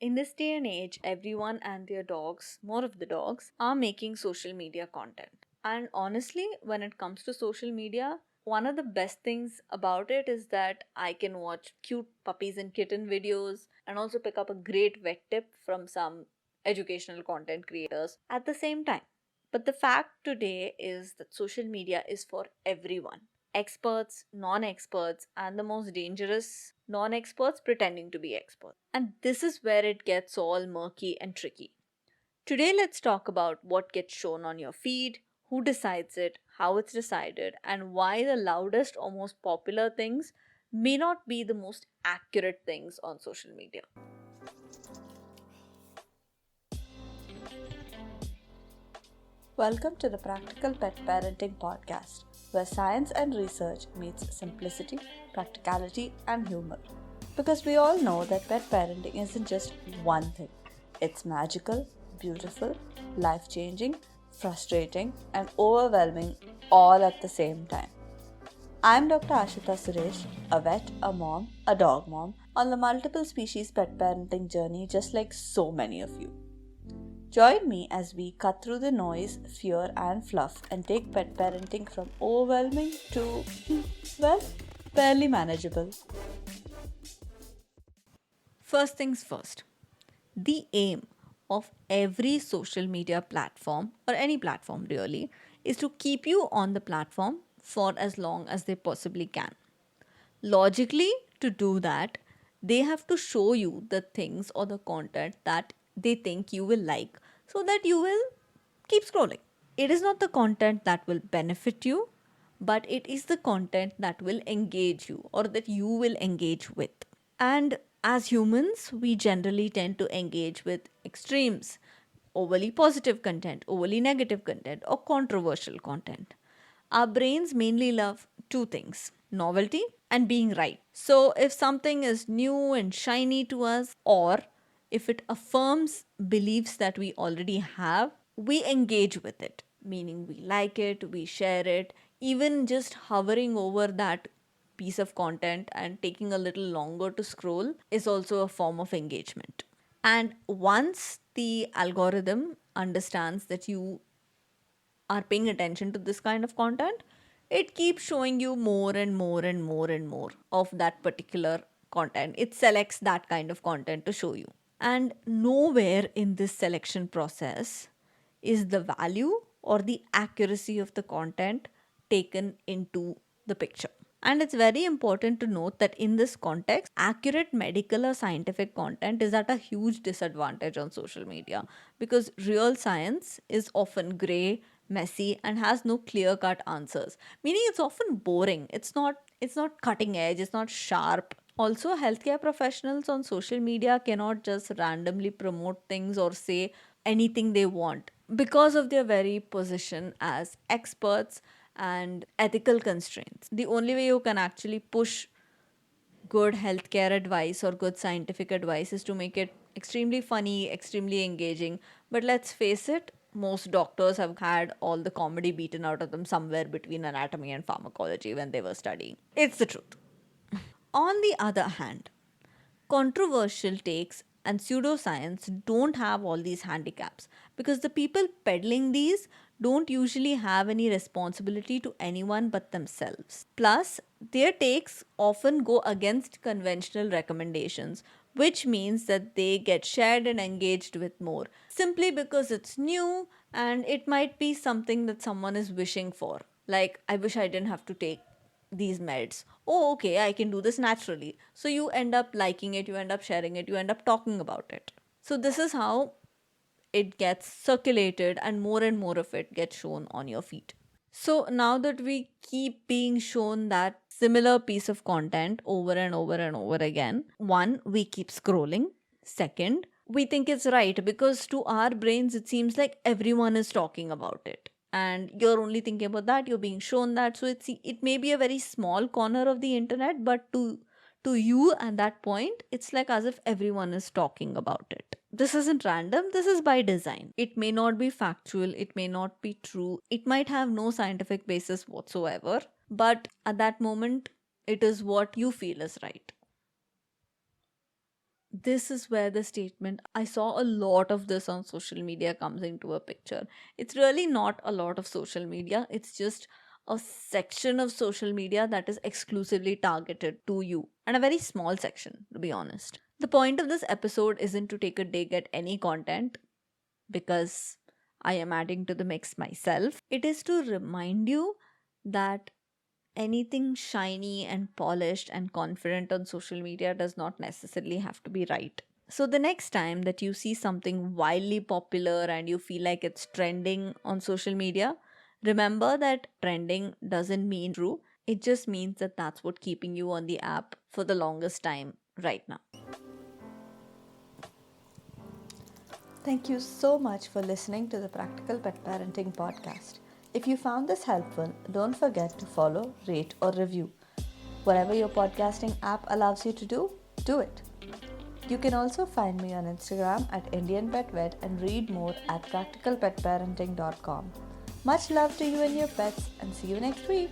In this day and age, everyone and their dogs, more of the dogs, are making social media content. And honestly, when it comes to social media, one of the best things about it is that I can watch cute puppies and kitten videos and also pick up a great vet tip from some educational content creators at the same time. But the fact today is that social media is for everyone, experts, non experts, and the most dangerous non experts pretending to be experts. And this is where it gets all murky and tricky. Today, let's talk about what gets shown on your feed, who decides it, how it's decided, and why the loudest or most popular things may not be the most accurate things on social media. Welcome to the Practical Pet Parenting Podcast, where science and research meets simplicity, practicality, and humor. Because we all know that pet parenting isn't just one thing. It's magical, beautiful, life-changing, frustrating, and overwhelming all at the same time. I'm Dr. Ashita Suresh, a vet, a mom, a dog mom, on the multiple species pet parenting journey just like so many of you. Join me as we cut through the noise, fear, and fluff and take pet parenting from overwhelming to, well, barely manageable. First things first, the aim of every social media platform or any platform really is to keep you on the platform for as long as they possibly can. Logically, to do that, they have to show you the things or the content that they think you will like so that you will keep scrolling. It is not the content that will benefit you, but it is the content that will engage you or that you will engage with. And as humans, we generally tend to engage with extremes, overly positive content, overly negative content, or controversial content. Our brains mainly love two things: novelty and being right. So, if something is new and shiny to us, or if it affirms beliefs that we already have, we engage with it, meaning we like it, we share it, even just hovering over that piece of content and taking a little longer to scroll is also a form of engagement. And once the algorithm understands that you are paying attention to this kind of content, it keeps showing you more and more and more and more of that particular content. It selects that kind of content to show you. And nowhere in this selection process is the value or the accuracy of the content taken into the picture. And it's very important to note that in this context, accurate medical or scientific content is at a huge disadvantage on social media because real science is often gray, messy, and has no clear-cut answers. Meaning it's often boring. It's not cutting edge, it's not sharp. Also, healthcare professionals on social media cannot just randomly promote things or say anything they want because of their very position as experts and ethical constraints. The only way you can actually push good healthcare advice or good scientific advice is to make it extremely funny, extremely engaging. But let's face it, most doctors have had all the comedy beaten out of them somewhere between anatomy and pharmacology when they were studying. It's the truth. On the other hand, controversial takes and pseudoscience don't have all these handicaps because the people peddling these don't usually have any responsibility to anyone but themselves. Plus, their takes often go against conventional recommendations, which means that they get shared and engaged with more simply because it's new and it might be something that someone is wishing for. Like, I wish I didn't have to take these meds. Oh, okay, I can do this naturally. So you end up liking it, you end up sharing it, you end up talking about it. So this is how it gets circulated and more of it gets shown on your feed. So now that we keep being shown that similar piece of content over and over and over again, one, we keep scrolling. Second, we think it's right because to our brains it seems like everyone is talking about it. And you're only thinking about that, you're being shown that. So it may be a very small corner of the internet, but to you at that point, it's like as if everyone is talking about it. This isn't random, this is by design. It may not be factual, it may not be true, it might have no scientific basis whatsoever, but at that moment, it is what you feel is right. This is where the statement, I saw a lot of this on social media, comes into a picture. It's really not a lot of social media, it's just a section of social media that is exclusively targeted to you, and a very small section, to be honest. The point of this episode isn't to take a dig at any content because I am adding to the mix myself. It is to remind you that anything shiny and polished and confident on social media does not necessarily have to be right. So, the next time that you see something wildly popular and you feel like it's trending on social media, remember that trending doesn't mean true. It just means that that's what keeping you on the app for the longest time right now. Thank you so much for listening to the Practical Pet Parenting Podcast. If you found this helpful, don't forget to follow, rate, or review. Whatever your podcasting app allows you to do it. You can also find me on Instagram at Indian Pet Vet and read more at practicalpetparenting.com. Much love to you and your pets, and see you next week.